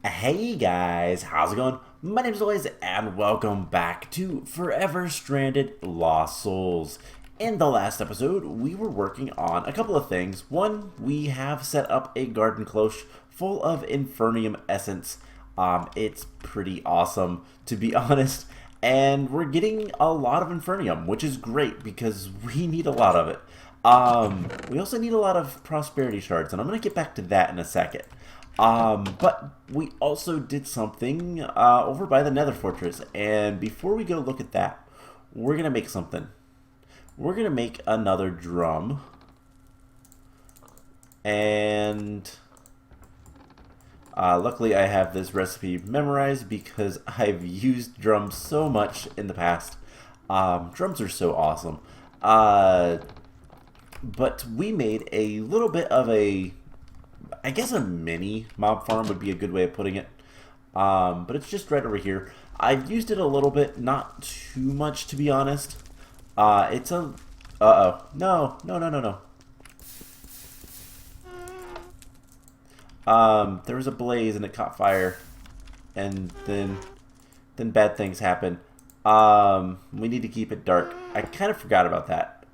Hey guys, how's it going? My name is Lois and welcome back to Forever Stranded Lost Souls. In the last episode, we were working on a couple of things. One, we have set up a garden cloche full of Infernium essence. It's pretty awesome, to be honest. And we're getting a lot of Infernium, which is great because we need a lot of it. We also need a lot of Prosperity Shards, and I'm going to get back to that in a second. But we also did something over by the Nether Fortress, and before we go look at that, we're going to make something. We're going to make another drum, and luckily I have this recipe memorized because I've used drums so much in the past. Drums are so awesome. But we made a little bit of I guess a mini mob farm would be a good way of putting it. But it's just right over here. I've used it a little bit, not too much to be honest. It's a... Uh-oh. No. There was a blaze and it caught fire. And then bad things happen. We need to keep it dark. I kind of forgot about that.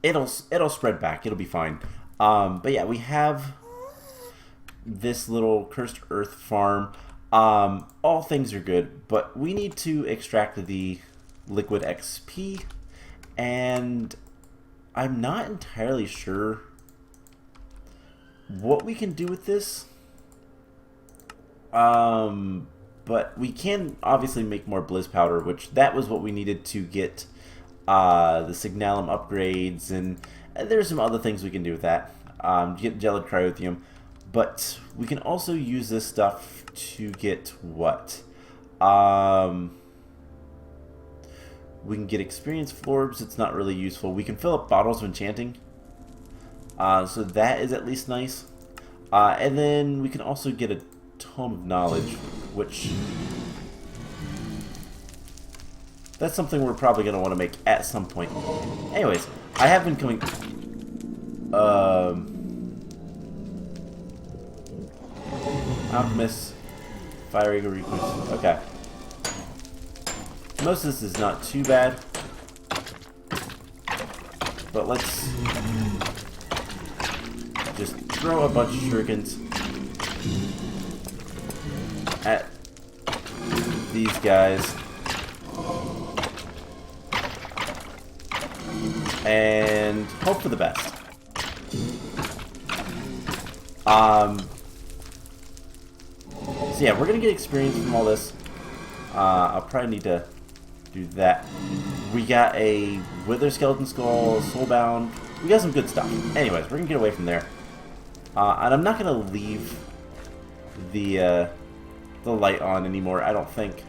It'll spread back. It'll be fine. But yeah, we have this little cursed earth farm. All things are good, but we need to extract the liquid XP, and I'm not entirely sure what we can do with this. But we can obviously make more Blizz powder, which that was what we needed to get the Signalum upgrades, and there's some other things we can do with that. Get gelid cryothium, but we can also use this stuff to get what? We can get experience florbs. It's not really useful. We can fill up bottles of enchanting, so that is at least nice. And then we can also get a tome of knowledge, which that's something we're probably going to want to make at some point. Anyways, I have been coming... Alchemist, Fire Eagle Recluse. Okay. Most of this is not too bad. But let's just throw a bunch of shurikens at these guys. And hope for the best. So yeah, we're gonna get experience from all this. I'll probably need to do that. We got a Wither Skeleton Skull, Soulbound. We got some good stuff. Anyways, we're gonna get away from there. And I'm not gonna leave the light on anymore, I don't think.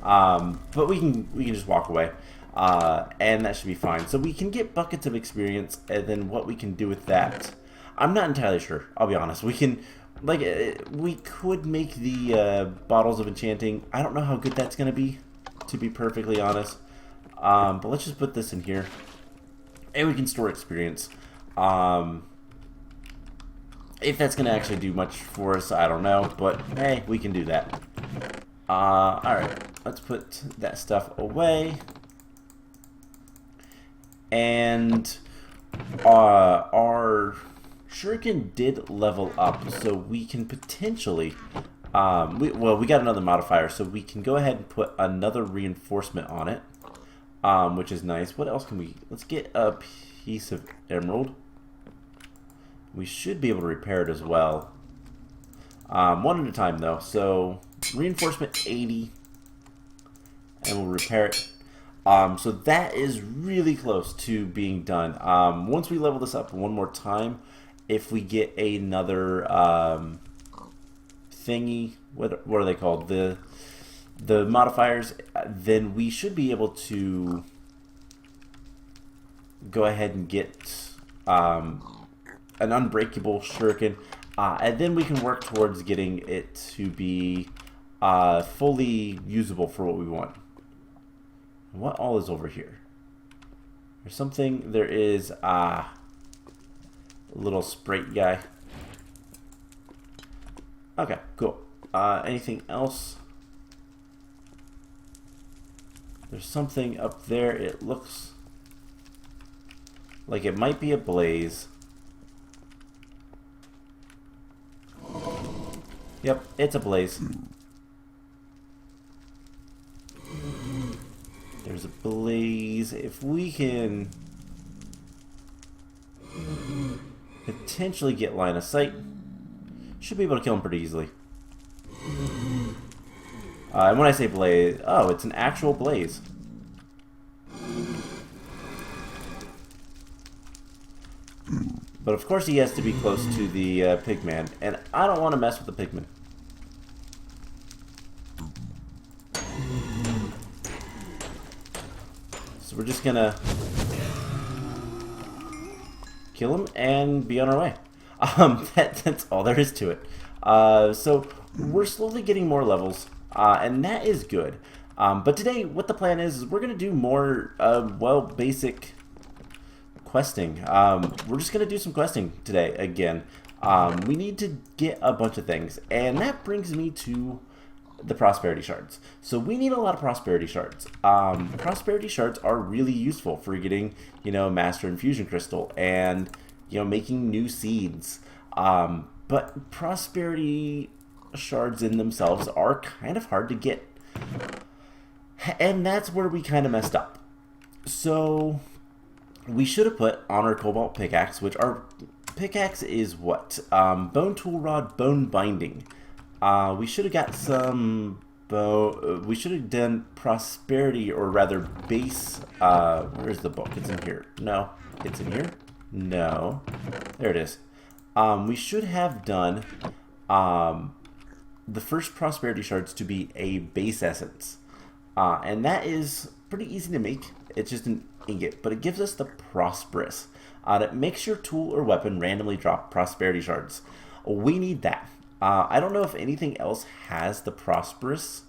But we can just walk away. And that should be fine. So we can get buckets of experience, and then what we can do with that, I'm not entirely sure. I'll be honest. We can, like, we could make the bottles of enchanting. I don't know how good that's gonna be, to be perfectly honest. But let's just put this in here, and we can store experience. If that's gonna actually do much for us, I don't know. But hey, we can do that. All right, let's put that stuff away. And our shuriken did level up, so we can potentially, we got another modifier, so we can go ahead and put another reinforcement on it, which is nice. What else can we, let's get a piece of emerald. We should be able to repair it as well. One at a time though, so reinforcement 80, and we'll repair it. So that is really close to being done. Once we level this up one more time, if we get another thingy, what are they called? The modifiers, then we should be able to go ahead and get an unbreakable shuriken, and then we can work towards getting it to be fully usable for what we want. What all is over here? There's something. There is little sprite guy. Okay, cool. Anything else? There's something up there. It looks like it might be a blaze. Yep, it's a blaze. There's a blaze. If we can potentially get line of sight, should be able to kill him pretty easily. And when I say blaze, oh, it's an actual blaze. But of course he has to be close to the pigman, and I don't want to mess with the pigman. So we're just gonna kill him and be on our way. That's all there is to it. So we're slowly getting more levels, and that is good. But today, what the plan is we're gonna do more, well, basic questing. We're just gonna do some questing today again. We need to get a bunch of things, and that brings me to the Prosperity Shards. So we need a lot of Prosperity Shards. Prosperity Shards are really useful for getting, Master Infusion Crystal and, making new seeds. But Prosperity Shards in themselves are kind of hard to get. And that's where we kind of messed up. So we should have put on our Cobalt Pickaxe, which our pickaxe is what? Bone Tool Rod, Bone Binding. We should have got some we should have done Prosperity, or rather base. Where's the book? It's in here. No, it's in here. No, there it is. We should have done the first Prosperity Shards to be a base essence, and that is pretty easy to make. It's just an ingot, but it gives us the Prosperous. That makes your tool or weapon randomly drop Prosperity Shards. We need that. I don't know if anything else has the Prosperous.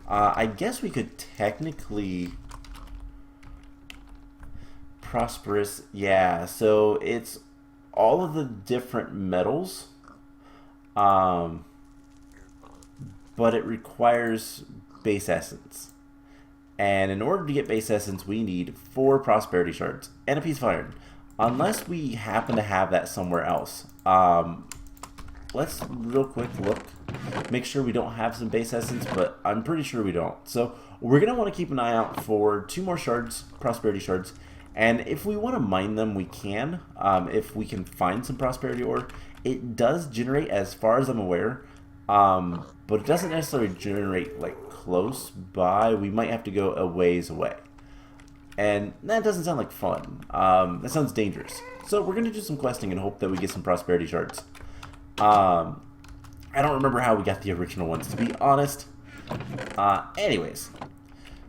I guess we could technically... Prosperous, yeah, so it's all of the different metals, but it requires base essence. And in order to get base essence, we need 4 Prosperity Shards and a piece of iron, unless we happen to have that somewhere else. Let's real quick look, make sure we don't have some base essence, but I'm pretty sure we don't. So we're going to want to keep an eye out for 2 more shards, Prosperity Shards, and if we want to mine them, we can. If we can find some Prosperity ore, it does generate, as far as I'm aware, but it doesn't necessarily generate like close by. We might have to go a ways away, and that doesn't sound like fun. That sounds dangerous. So we're going to do some questing and hope that we get some Prosperity Shards. I don't remember how we got the original ones, to be honest. Anyways,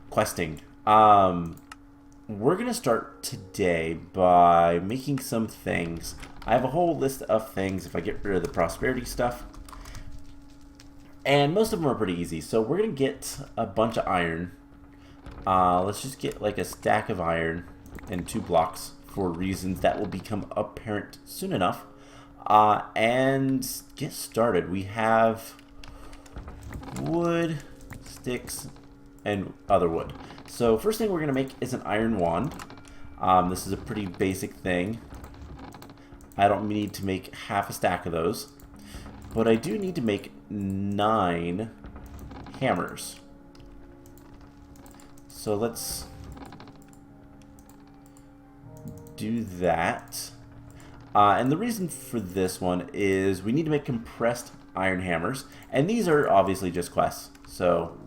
questing. We're going to start today by making some things. I have a whole list of things if I get rid of the Prosperity stuff. And most of them are pretty easy. So we're going to get a bunch of iron. Let's just get like a stack of iron and 2 blocks for reasons that will become apparent soon enough. And get started. We have wood, sticks, and other wood. So first thing we're going to make is an iron wand. This is a pretty basic thing. I don't need to make half a stack of those. But I do need to make 9 hammers. So let's do that. And the reason for this one is we need to make compressed iron hammers. And these are obviously just quests. So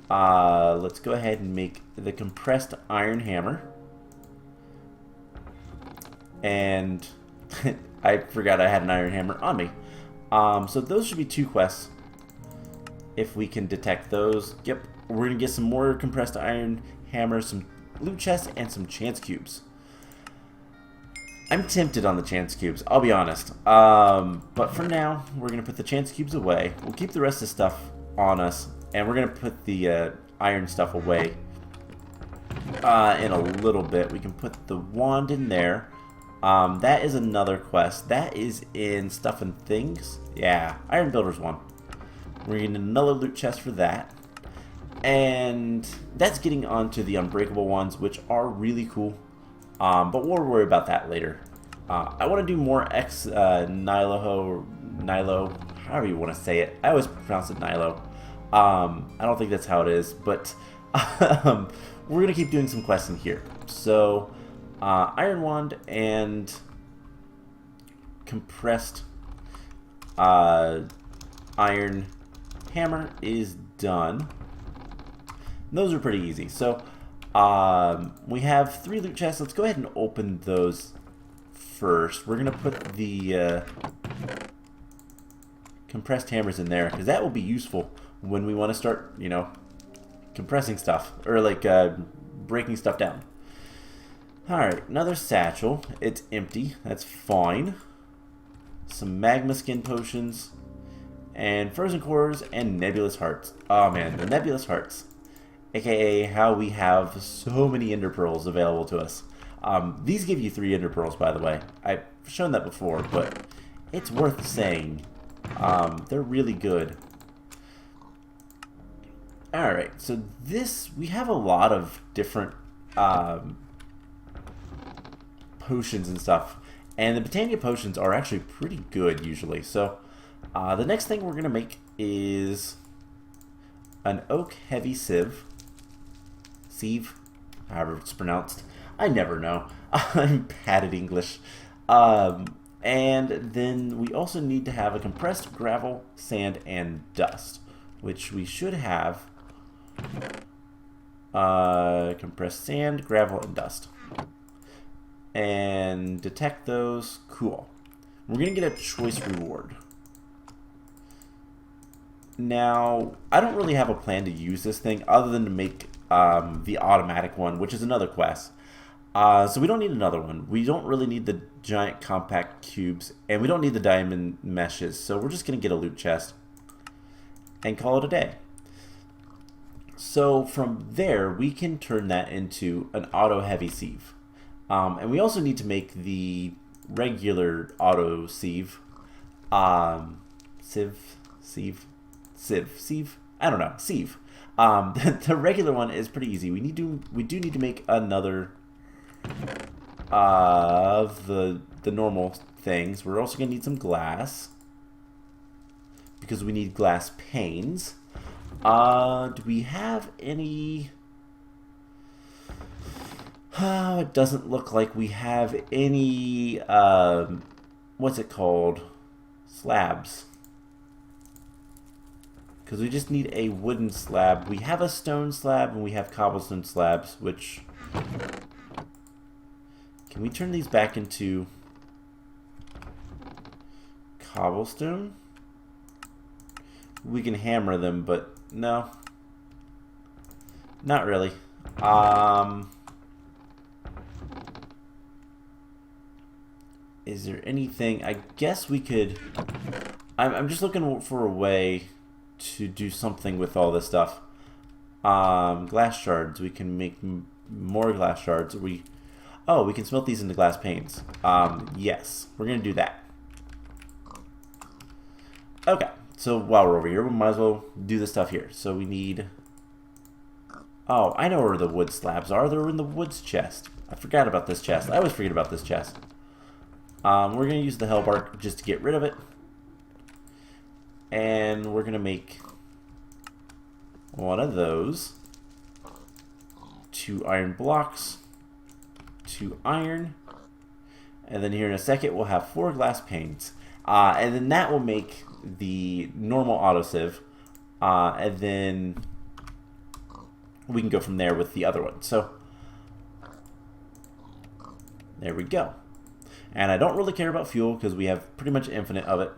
let's go ahead and make the compressed iron hammer. And I forgot I had an iron hammer on me. So those should be 2 quests. If we can detect those. Yep, we're going to get some more compressed iron hammers, some loot chests, and some chance cubes. I'm tempted on the chance cubes, I'll be honest. But for now, we're going to put the chance cubes away. We'll keep the rest of the stuff on us. And we're going to put the iron stuff away in a little bit. We can put the wand in there. That is another quest. That is in Stuff and Things. Yeah, Iron Builder's one. We're getting another loot chest for that. And that's getting onto the Unbreakable ones, which are really cool. But we'll worry about that later. I want to do more Nilo, however you want to say it. I always pronounce it Nilo. I don't think that's how it is, but we're going to keep doing some quests in here. So, Iron Wand and compressed iron hammer is done. And those are pretty easy. So, we have 3 loot chests. Let's go ahead and open those first. We're going to put the compressed hammers in there, because that will be useful when we want to start, you know, compressing stuff, or like breaking stuff down. Alright, another satchel. It's empty. That's fine. Some magma skin potions, and frozen cores, and nebulous hearts. Oh man, the nebulous hearts. AKA how we have so many ender pearls available to us. These give you 3 ender pearls, by the way. I've shown that before, but it's worth saying. They're really good. Alright, so this, we have a lot of different potions and stuff. And the Britannia potions are actually pretty good, usually. So, the next thing we're going to make is an oak heavy sieve. Sieve, however it's pronounced. I never know. I'm bad at English. And then we also need to have a compressed gravel, sand, and dust, which we should have. Compressed sand, gravel, and dust. And detect those. Cool. We're going to get a choice reward. Now, I don't really have a plan to use this thing other than to make the automatic one, which is another quest. So we don't need another one. We don't really need the giant compact cubes, and we don't need the diamond meshes. So we're just going to get a loot chest and call it a day. So from there, we can turn that into an auto heavy sieve. And we also need to make the regular auto sieve. Sieve. I don't know. Sieve. The regular one is pretty easy. We do need to make another of the normal things. We're also gonna need some glass because we need glass panes. Do we have any? Oh, it doesn't look like we have any. What's it called? Slabs. Because we just need a wooden slab. We have a stone slab and we have cobblestone slabs, which... Can we turn these back into cobblestone? We can hammer them, but no. Not really. Is there anything... I guess we could... I'm just looking for a way to do something with all this stuff. Glass shards. We can make more glass shards. We can smelt these into glass panes. Yes, we're gonna do that. Okay, so while we're over here, we might as well do this stuff here. So we need... Oh, I know where the wood slabs are. They're in the woods chest. I forgot about this chest. I always forget about this chest. We're gonna use the hellbark just to get rid of it. And we're gonna make one of those. 2 iron blocks. 2 iron. And then here in a second we'll have 4 glass panes. And then that will make the normal auto sieve. And then we can go from there with the other one. So there we go. And I don't really care about fuel because we have pretty much infinite of it.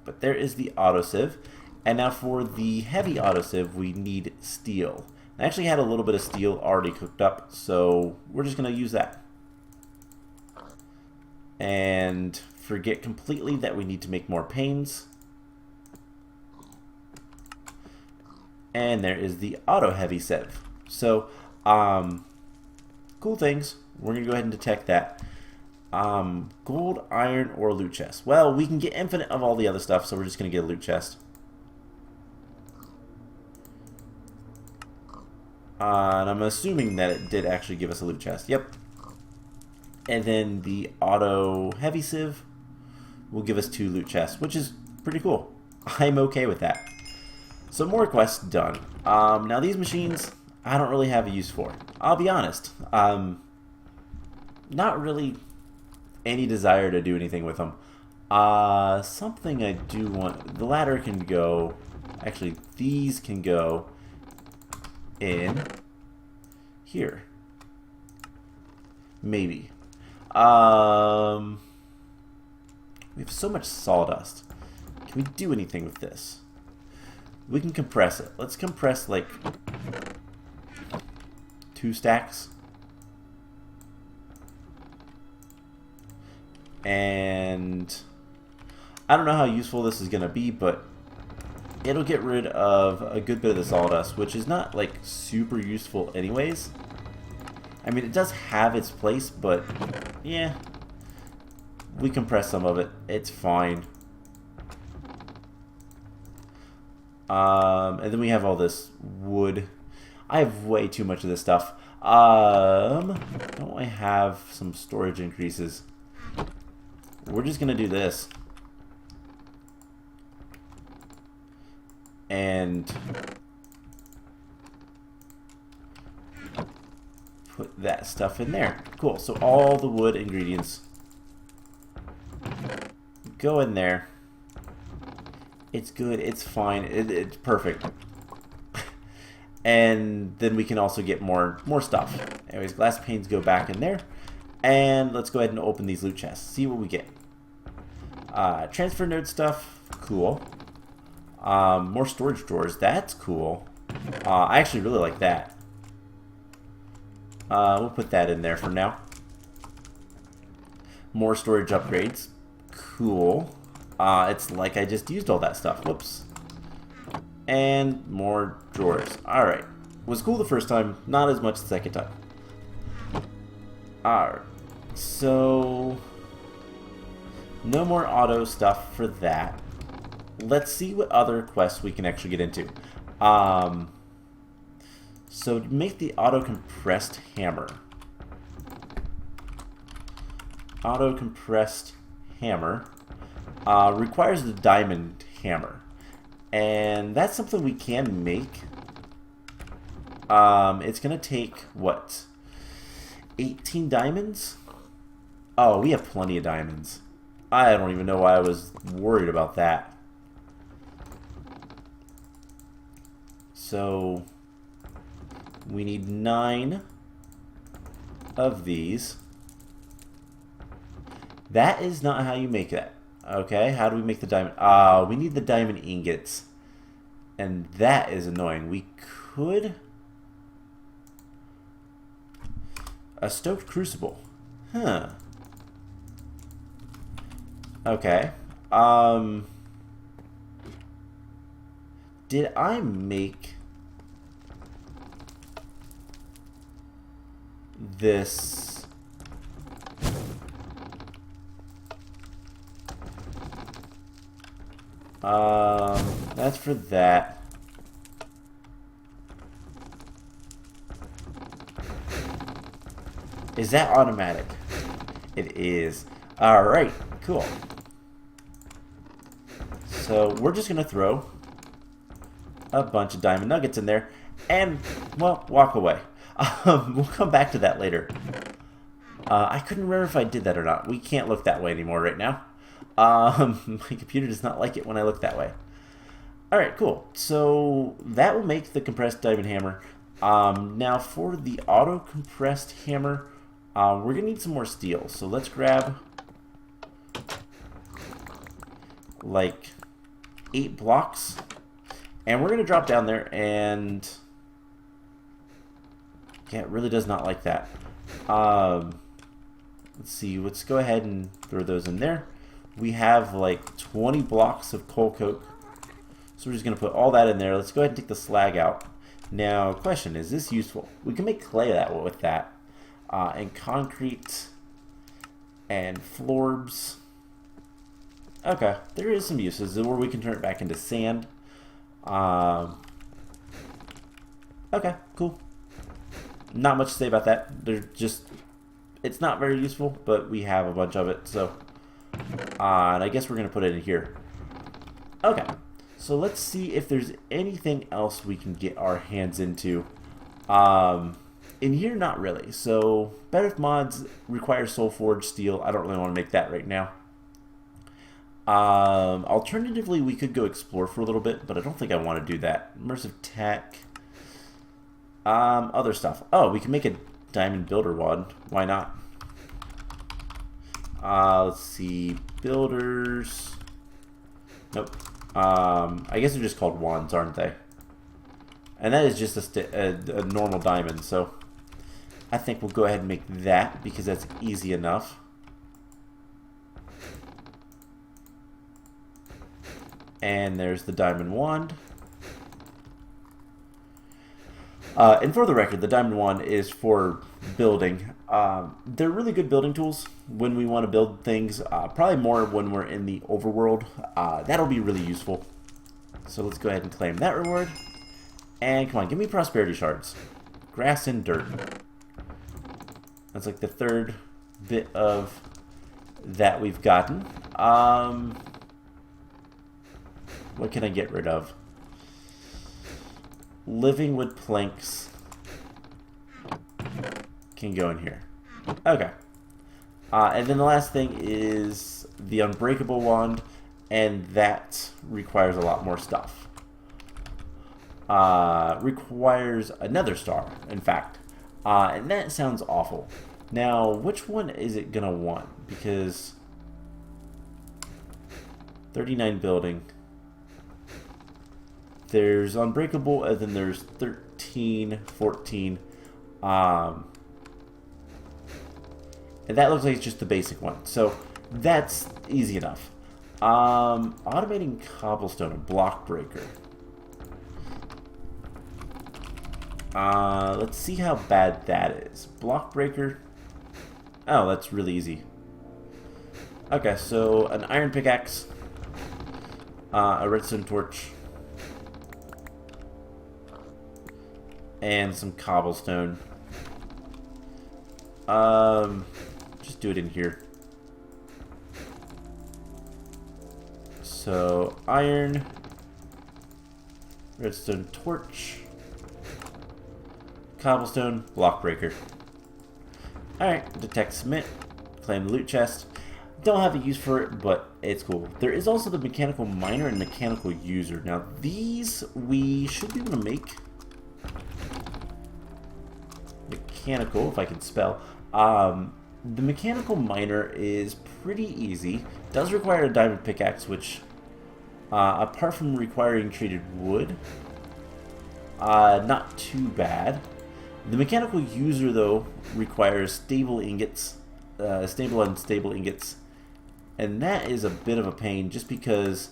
But there is the autosieve. And now for the heavy autosieve, we need steel. I actually had a little bit of steel already cooked up, so we're just going to use that. And forget completely that we need to make more panes. And there is the auto heavy sieve. So, cool things. We're going to go ahead and detect that. Gold, iron, or loot chest. Well, we can get infinite of all the other stuff, so we're just going to get a loot chest. And I'm assuming that it did actually give us a loot chest. Yep. And then the auto heavy sieve will give us 2 loot chests, which is pretty cool. I'm okay with that. So more quests done. Now these machines, I don't really have a use for. I'll be honest. Not really any desire to do anything with them. Something I do want. The ladder can go. Actually, these can go in here. Maybe. We have so much sawdust. Can we do anything with this? We can compress it. Let's compress like 2 stacks. And I don't know how useful this is going to be, but it'll get rid of a good bit of the sawdust, which is not like super useful anyways. I mean, it does have its place, but yeah, we compress some of it. It's fine. And then we have all this wood. I have way too much of this stuff. Don't I have some storage increases? We're just gonna do this. And put that stuff in there. Cool. So all the wood ingredients go in there. It's good. It's fine. It's perfect. And then we can also get more stuff. Anyways, glass panes go back in there. And let's go ahead and open these loot chests. See what we get. Transfer node stuff. Cool. More storage drawers. That's cool. I actually really like that. We'll put that in there for now. More storage upgrades. Cool. It's like I just used all that stuff. Whoops. And more drawers. Alright. Was cool the first time, not as much the second time. Alright. So no more auto stuff for that. Let's see what other quests we can actually get into. So to make the auto compressed hammer. Auto compressed hammer requires the diamond hammer. And that's something we can make. It's going to take, what, 18 diamonds? Oh, we have plenty of diamonds. I don't even know why I was worried about that. So, we need 9 of these. That is not how you make that. Okay, how do we make the diamond? We need the diamond ingots. And that is annoying. We could... A stoked crucible. Huh. Okay. Did I make this... That's for that. Is that automatic? It is. Alright, cool. So we're just gonna throw a bunch of diamond nuggets in there and, well, walk away. We'll come back to that later. I couldn't remember if I did that or not. We can't look that way anymore right now. My computer does not like it when I look that way. Alright, cool. So that will make the compressed diamond hammer. Now for the auto compressed hammer, we're going to need some more steel. So let's grab like 8 blocks. And we're going to drop down there and... Yeah, it really does not like that. Let's see. Let's go ahead and throw those in there. We have like 20 blocks of coal coke. So we're just going to put all that in there. Let's go ahead and take the slag out. Now, question, is this useful? We can make clay with that. And concrete. And florbs. Okay, there is some uses where we can turn it back into sand. Okay, cool. Not much to say about that. They're just, it's not very useful, but we have a bunch of it, so. And I guess we're going to put it in here. Okay, so let's see if there's anything else we can get our hands into. In here, not really. So, Better Mods require Soul Forge steel. I don't really want to make that right now. Alternatively, we could go explore for a little bit, but I don't think I want to do that. Immersive Tech. Other stuff. Oh, we can make a Diamond Builder Wand. Why not? Let's see. Builders. Nope. I guess they're just called wands, aren't they? And that is just a normal diamond, so I think we'll go ahead and make that because that's easy enough. And there's the diamond wand. And for the record, the diamond wand is for building. They're really good building tools when we want to build things. Probably more when we're in the overworld. That'll be really useful. So let's go ahead and claim that reward. And come on, give me Prosperity Shards. Grass and dirt. That's like the third bit of that we've gotten. What can I get rid of? Living wood planks can go in here. Okay. And then the last thing is the Unbreakable Wand, and that requires a lot more stuff. Requires another star, in fact. And that sounds awful. Now, which one is it going to want? Because 39 building. There's Unbreakable, and then there's 13, 14. And that looks like it's just the basic one. So that's easy enough. Automating cobblestone, a block breaker. Let's see how bad that is. Block breaker. Oh, that's really easy. Okay, so an iron pickaxe, a redstone torch, and some cobblestone. Just do it in here. So, iron, redstone torch, cobblestone, block breaker. Alright, detect cement, claim the loot chest. Don't have a use for it, but it's cool. There is also the mechanical miner and mechanical user. Now, these we should be able to make. Mechanical, if I can spell. The mechanical miner is pretty easy. Does require a diamond pickaxe, which, apart from requiring treated wood, not too bad. The mechanical user, though, requires stable ingots, stable and unstable ingots, and that is a bit of a pain, just because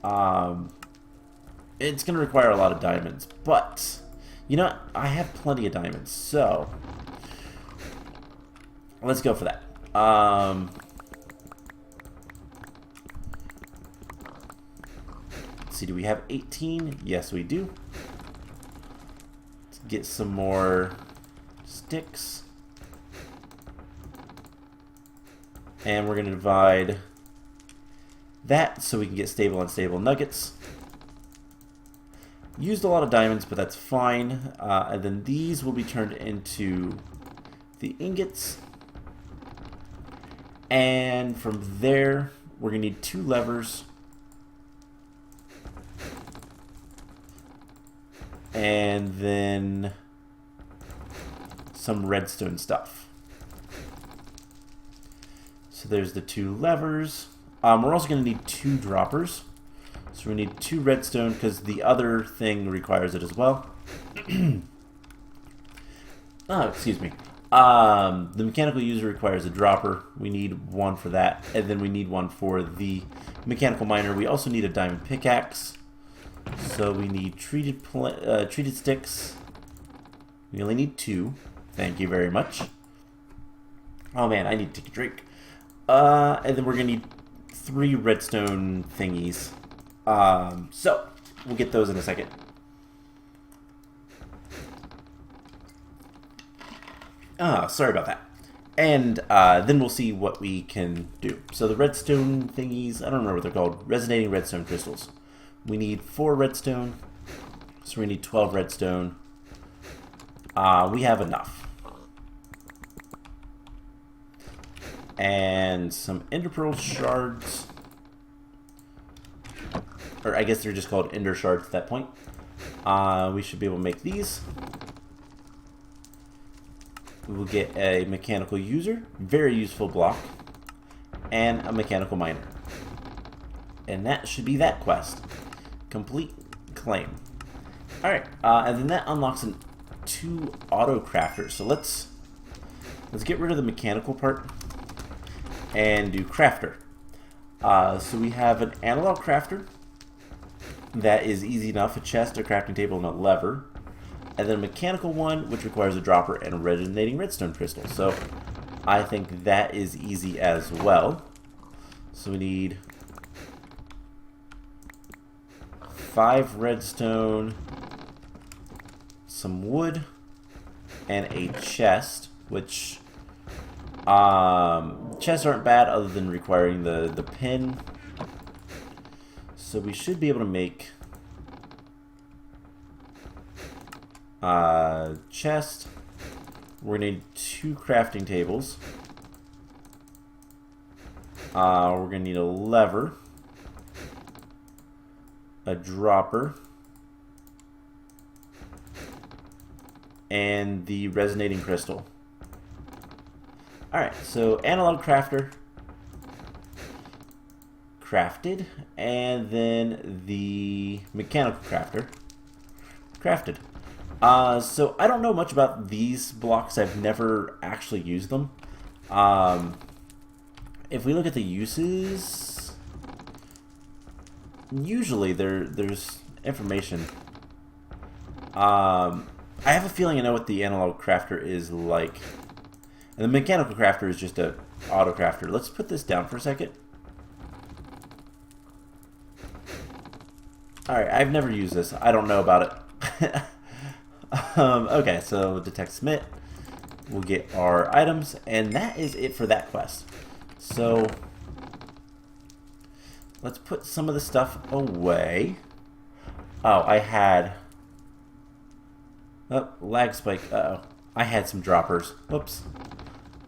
it's going to require a lot of diamonds. But you know what? I have plenty of diamonds, so let's go for that. Let's see, do we have 18? Yes, we do. Let's get some more sticks. And we're going to divide that so we can get stable and unstable nuggets. Used a lot of diamonds, but that's fine. And then these will be turned into the ingots. And from there, we're going to need 2 levers. And then some redstone stuff. So there's the 2 levers. We're also going to need 2 droppers. So we need 2 redstone because the other thing requires it as well. Oh, excuse me. The mechanical user requires a dropper. We need 1 for that. And then we need 1 for the mechanical miner. We also need a diamond pickaxe. So we need treated sticks. We only need 2. Thank you very much. Oh man, I need to take a drink. And then we're gonna need 3 redstone thingies. So we'll get those in a second. Sorry about that. And then we'll see what we can do. So the redstone thingies, I don't remember what they're called. Resonating redstone crystals. We need 4 redstone. So we need 12 redstone. We have enough. And some ender pearl shards. Or I guess they're just called ender shards at that point. We should be able to make these. We'll get a mechanical user, very useful block, and a mechanical miner. And that should be that quest. Complete claim. Alright, and then that unlocks 2 auto crafters. So let's get rid of the mechanical part and do crafter. So we have an analog crafter that is easy enough, a chest, a crafting table, and a lever. And then a mechanical one, which requires a dropper and a resonating redstone crystal. So I think that is easy as well. So we need 5 redstone, some wood, and a chest, which chests aren't bad other than requiring the pin. So we should be able to make chest. We're gonna need 2 crafting tables. We're gonna need a lever, a dropper, and the resonating crystal. Alright, so analog crafter crafted, and then the mechanical crafter crafted. So I don't know much about these blocks. I've never actually used them. If we look at the uses, usually there's information. I have a feeling I know what the analog crafter is like. And the mechanical crafter is just a auto crafter. Let's put this down for a second. Alright, I've never used this. I don't know about it. Okay, so detect Smith. We'll get our items, and that is it for that quest. So let's put some of the stuff away. Oh, I had... Oh, lag spike. Uh-oh. I had some droppers. Whoops.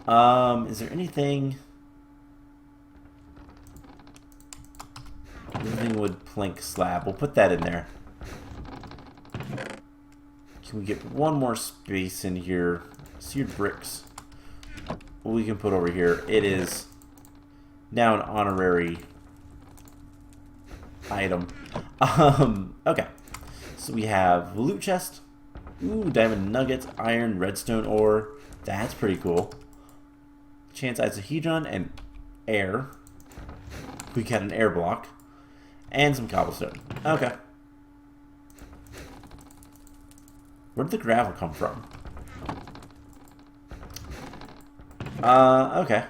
Is there anything... Moving wood plank slab. We'll put that in there. Can we get one more space in here? Seared bricks. We can put over here. It is now an honorary item. Okay. So we have loot chest. Ooh, diamond nuggets, iron, redstone ore. That's pretty cool. Chance isohedron and air. We got an air block. And some cobblestone. Okay. Where did the gravel come from? Okay.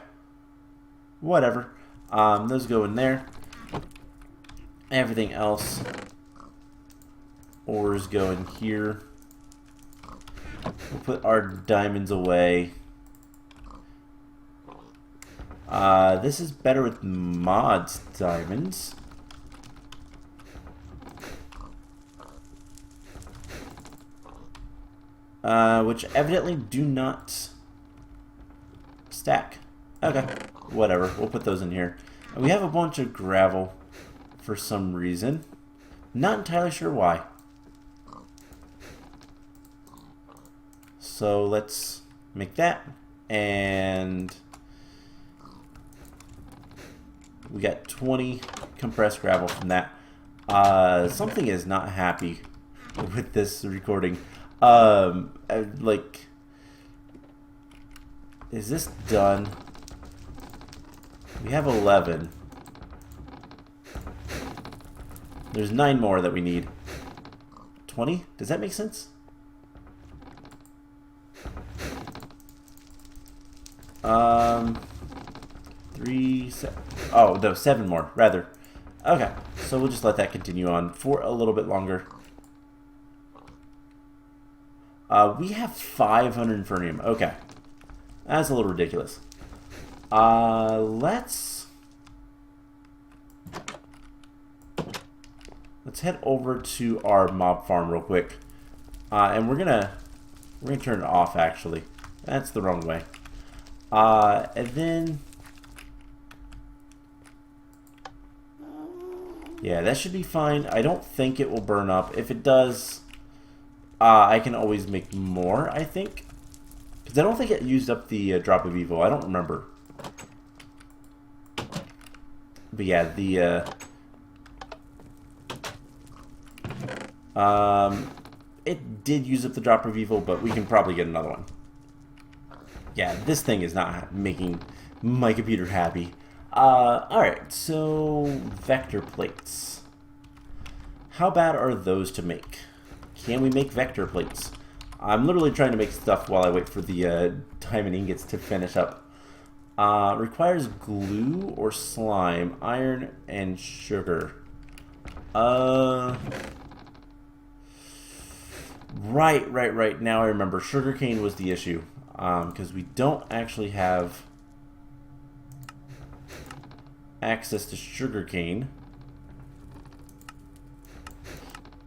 Whatever. Those go in there. Everything else. Ores go in here. We'll put our diamonds away. This is better with mods diamonds. Which evidently do not stack. Okay, whatever. We'll put those in here. And we have a bunch of gravel for some reason. Not entirely sure why. So let's make that. And we got 20 compressed gravel from that. Something is not happy with this recording. Like, is this done? We have 11. There's 9 more that we need. 20? Does that make sense? Oh, no, 7 more, rather. Okay, so we'll just let that continue on for a little bit longer. We have 500 Infernium. Okay. That's a little ridiculous. Let's head over to our mob farm real quick. And we're gonna turn it off, actually. That's the wrong way. And then... yeah, that should be fine. I don't think it will burn up. If it does, I can always make more, I think. Because I don't think it used up the drop of evil. I don't remember. But yeah, the... it did use up the drop of evil, but we can probably get another one. Yeah, this thing is not making my computer happy. Alright, so vector plates. How bad are those to make? Can we make vector plates? I'm literally trying to make stuff while I wait for the diamond ingots to finish up. Requires glue or slime, iron, and sugar. Right. Now I remember. Sugarcane was the issue. Because we don't actually have access to sugarcane.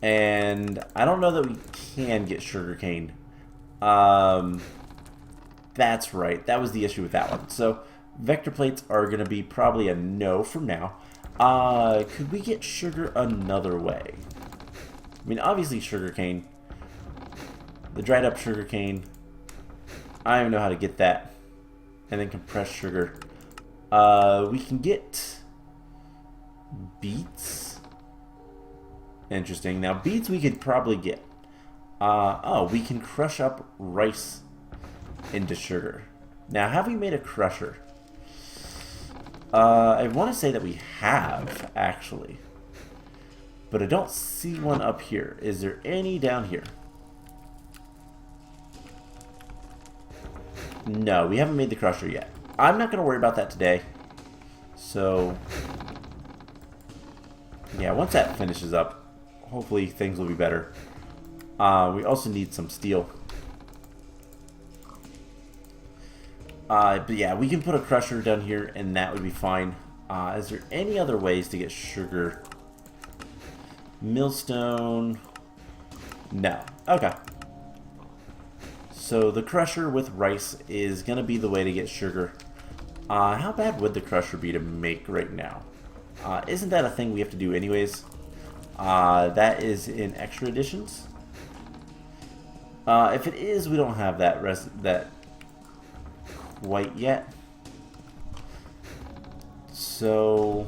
And I don't know that we can get sugarcane. That's right. That was the issue with that one. So vector plates are going to be probably a no from now. Could we get sugar another way? I mean, obviously sugarcane. The dried up sugarcane. I don't even know how to get that. And then compressed sugar. We can get beets. Interesting. Now, beets we could probably get. Oh, we can crush up rice into sugar. Now, have we made a crusher? I want to say that we have, actually. But I don't see one up here. Is there any down here? No, we haven't made the crusher yet. I'm not going to worry about that today. So, yeah, once that finishes up, hopefully things will be better. We also need some steel. But yeah, we can put a crusher down here and that would be fine. Is there any other ways to get sugar? Millstone. No. Okay. So the crusher with rice is going to be the way to get sugar. How bad would the crusher be to make right now? Isn't that a thing we have to do anyways? That is in extra editions. If it is, we don't have that quite yet. So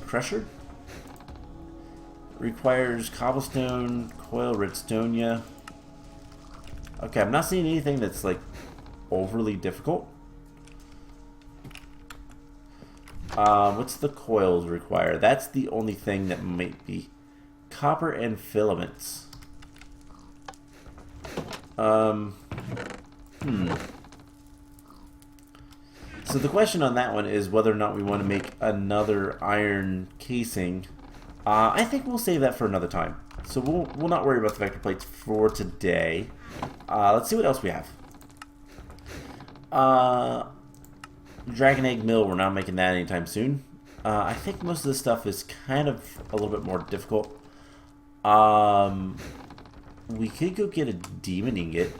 crusher requires cobblestone, coil, redstone. Okay, I'm not seeing anything that's like overly difficult. What's the coils require? That's the only thing that might be copper and filaments. So the question on that one is whether or not we want to make another iron casing. I think we'll save that for another time. So we'll not worry about the vector plates for today. Let's see what else we have. Dragon Egg Mill, we're not making that anytime soon. I think most of this stuff is kind of a little bit more difficult. We could go get a demon ingot.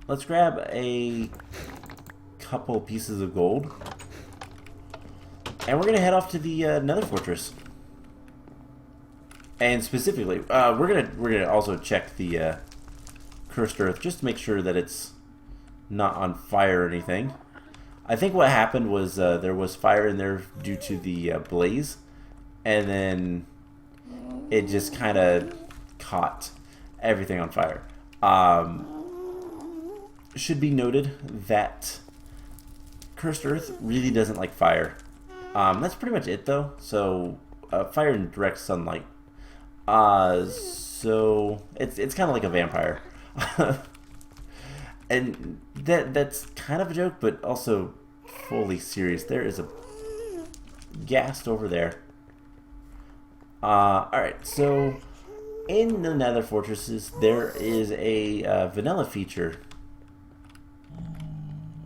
Let's grab a couple pieces of gold. And we're going to head off to the Nether Fortress. And specifically, we're gonna also check the cursed earth just to make sure that it's not on fire or anything. I think what happened was there was fire in there due to the blaze, and then it just kind of caught everything on fire. Should be noted that cursed earth really doesn't like fire. That's pretty much it though. So fire and direct sunlight. So it's kind of like a vampire. And that's kind of a joke, but also fully serious. There is a ghast over there. Alright, so in the Nether Fortresses, there is a vanilla feature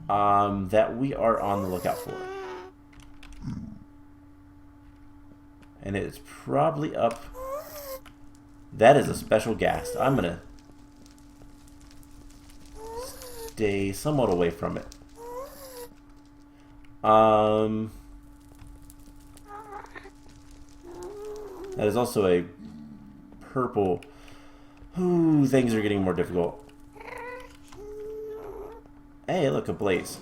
that we are on the lookout for. And it's probably up. That is a special ghast. I'm going to stay somewhat away from it. That is also a purple. Ooh, things are getting more difficult. Hey, look, a blaze.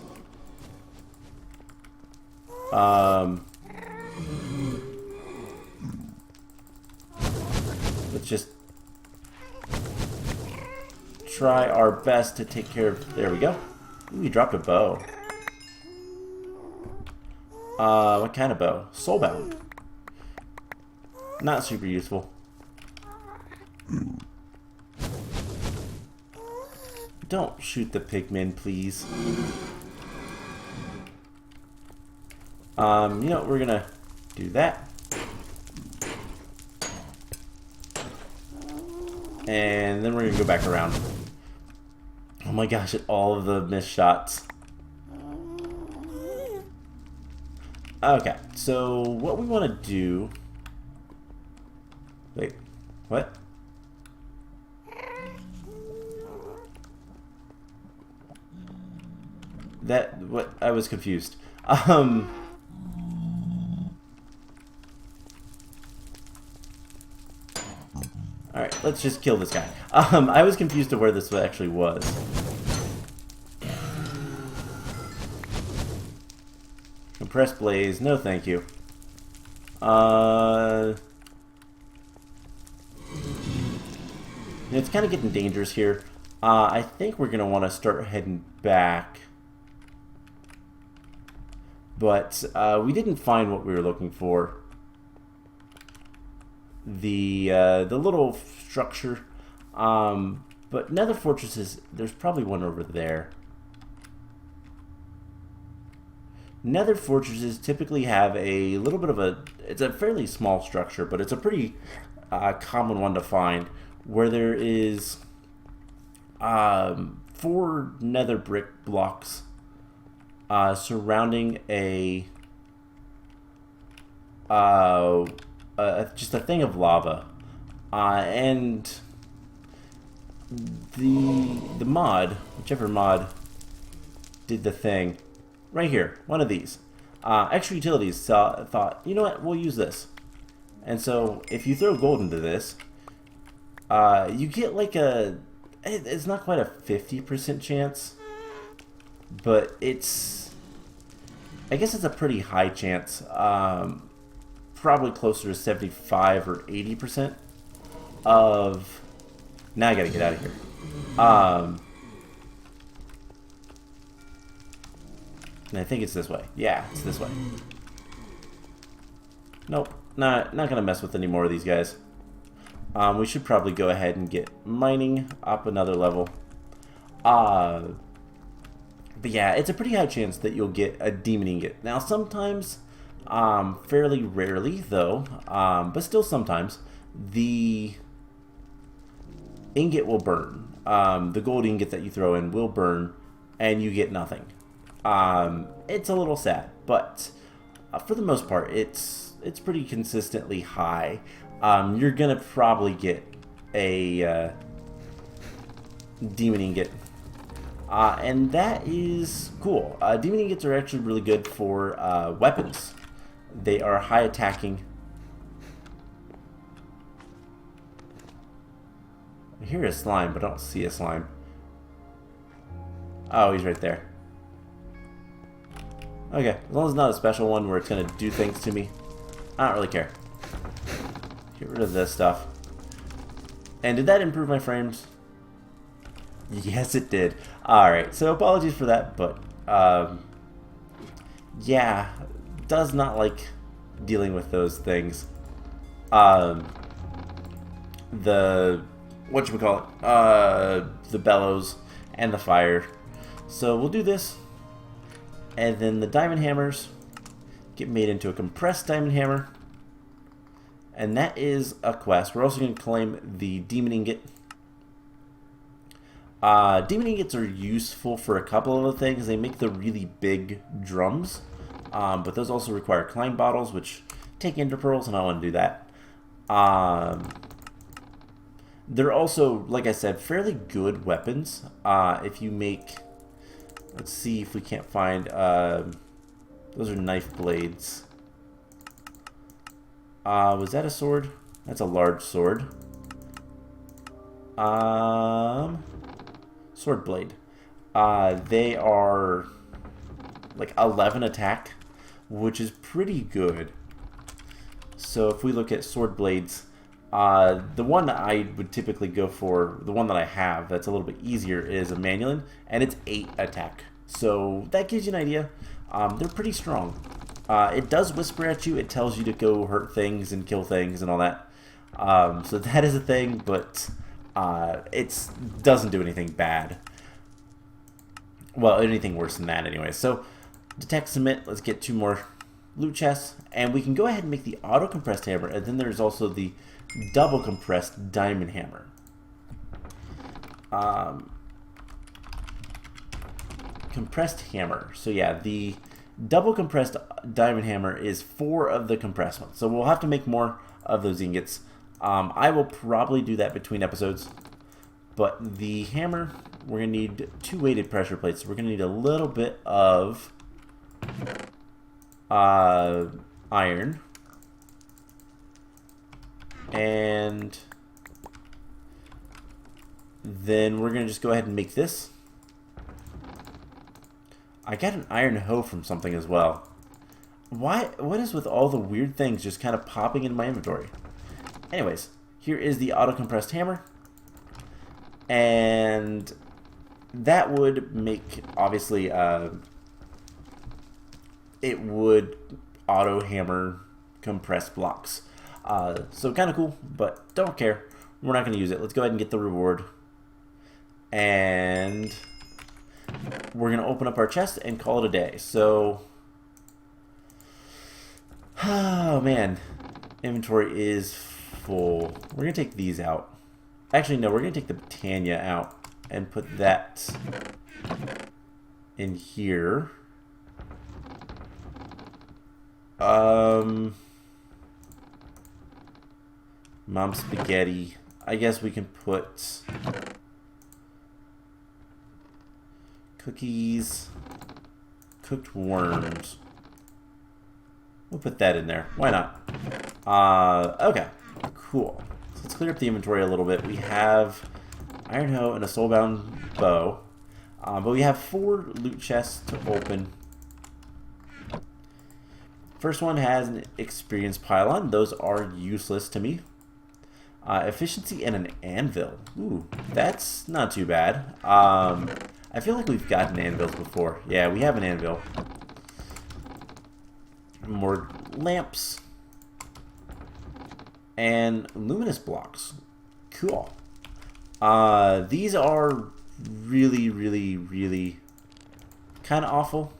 Let's just try our best to take care of... There we go. Ooh, we dropped a bow. What kind of bow? Soulbound. Not super useful. Don't shoot the pigmen, please. You know what, we're gonna do that. And then we're gonna go back around. Oh my gosh, at all of the missed shots. Okay, so what we want to do... Wait, what? What? I was confused. Alright, let's just kill this guy. I was confused to where this actually was. Compressed blaze, no thank you. It's kind of getting dangerous here. I think we're going to want to start heading back. But we didn't find what we were looking for. The little structure. But Nether Fortresses, there's probably one over there. Nether Fortresses typically have a little bit of a... It's a fairly small structure, but it's a pretty common one to find. Where there is 4 nether brick blocks surrounding just a thing of lava, and the mod, whichever mod did the thing, right here, one of these extra utilities thought, you know what, we'll use this. And so if you throw gold into this, you get like it's not quite a 50% chance, but I guess it's a pretty high chance, probably closer to 75 or 80% of, now I gotta get out of here, and I think it's this way. Yeah, it's this way. Nope, not gonna mess with any more of these guys. We should probably go ahead and get mining up another level. But yeah, it's a pretty high chance that you'll get a demon ingot. Now sometimes, fairly rarely though, but still sometimes, the ingot will burn. The gold ingot that you throw in will burn, and you get nothing. It's a little sad, but for the most part, it's pretty consistently high. You're gonna probably get a demon ingot, and that is cool. Demon ingots are actually really good for weapons. They are high attacking. I hear a slime, but I don't see a slime. Oh, he's right there. Okay, as long as it's not a special one where it's gonna do things to me, I don't really care. Get rid of this stuff. And did that improve my frames? Yes, it did. Alright, so apologies for that, but yeah, does not like dealing with those things. The whatchamacallit, the bellows and the fire. So we'll do this, and then the diamond hammers get made into a compressed diamond hammer, and that is a quest. We're also going to claim the demon ingot. Demon ingots are useful for a couple of other things. They make the really big drums, but those also require climb bottles, which take ender pearls, and I don't want to do that. They're also, like I said, fairly good weapons. If you make, let's see if we can't find, those are knife blades. Was that a sword? That's a large sword. Sword blade. They are like 11 attack, which is pretty good. So if we look at sword blades, the one that I would typically go for, the one that I have that's a little bit easier, is a Manulin, and it's 8 attack. So that gives you an idea. They're pretty strong. It does whisper at you. It tells you to go hurt things and kill things and all that. So that is a thing, but it doesn't do anything bad. Well, anything worse than that anyway. So detect, submit. Let's get 2 more loot chests, and we can go ahead and make the auto compressed hammer, and then there's also the double compressed diamond hammer. Compressed hammer. So yeah, the double compressed diamond hammer is 4 of the compressed ones. So we'll have to make more of those ingots. I will probably do that between episodes. But the hammer, we're going to need 2 weighted pressure plates. So we're going to need a little bit of iron. And then we're going to just go ahead and make this. I got an iron hoe from something as well. What is with all the weird things just kind of popping in my inventory? Anyways, here is the auto compressed hammer. And that would make, obviously, it would auto hammer compress blocks. So kind of cool, but don't care. We're not going to use it. Let's go ahead and get the reward. And we're going to open up our chest and call it a day. So, oh man, inventory is full. We're going to take these out. Actually, no, we're going to take the Britannia out and put that in here. Mom spaghetti. I guess we can put cookies, cooked worms. We'll put that in there. Why not? Okay, cool. So let's clear up the inventory a little bit. We have iron hoe and a soulbound bow, but we have 4 loot chests to open. First one has an experience pylon. Those are useless to me. Efficiency and an anvil. Ooh, that's not too bad. I feel like we've gotten anvils before. Yeah, we have an anvil. More lamps. And luminous blocks. Cool. These are really, really, really kind of awful.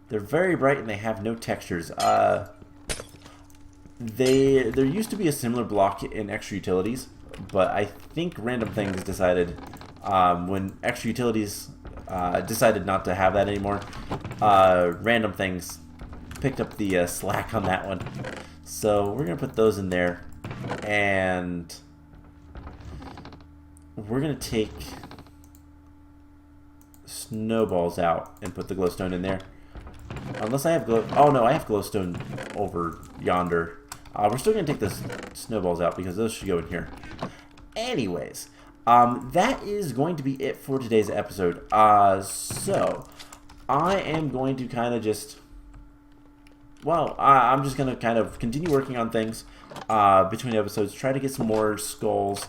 They're very bright and they have no textures. There used to be a similar block in Extra Utilities, but I think Random Things decided, when Extra Utilities decided not to have that anymore, Random Things picked up the slack on that one. So we're going to put those in there, and we're going to take snowballs out and put the glowstone in there. Unless I have oh no, I have glowstone over yonder. We're still going to take the snowballs out because those should go in here. Anyways, that is going to be it for today's episode. So, I am going to kind of just... Well, I'm just going to kind of continue working on things between episodes. Try to get some more skulls.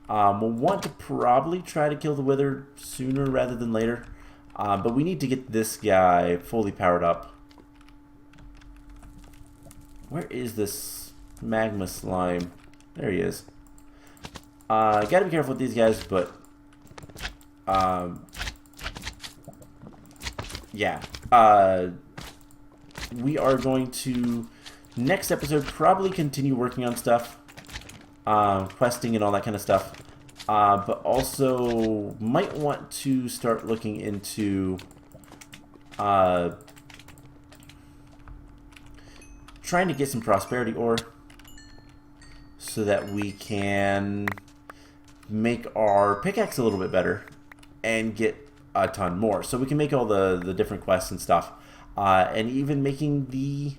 We'll want to probably try to kill the Wither sooner rather than later. But we need to get this guy fully powered up. Where is this magma slime? There he is. Gotta be careful with these guys, but Yeah. We are going to, next episode, probably continue working on stuff. Questing and all that kind of stuff. But also might want to start looking into trying to get some prosperity ore so that we can make our pickaxe a little bit better and get a ton more. So we can make all the different quests and stuff. And even making the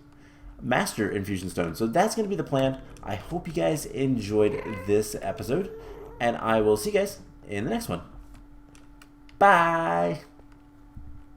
master infusion stone. So that's going to be the plan. I hope you guys enjoyed this episode, and I will see you guys in the next one. Bye!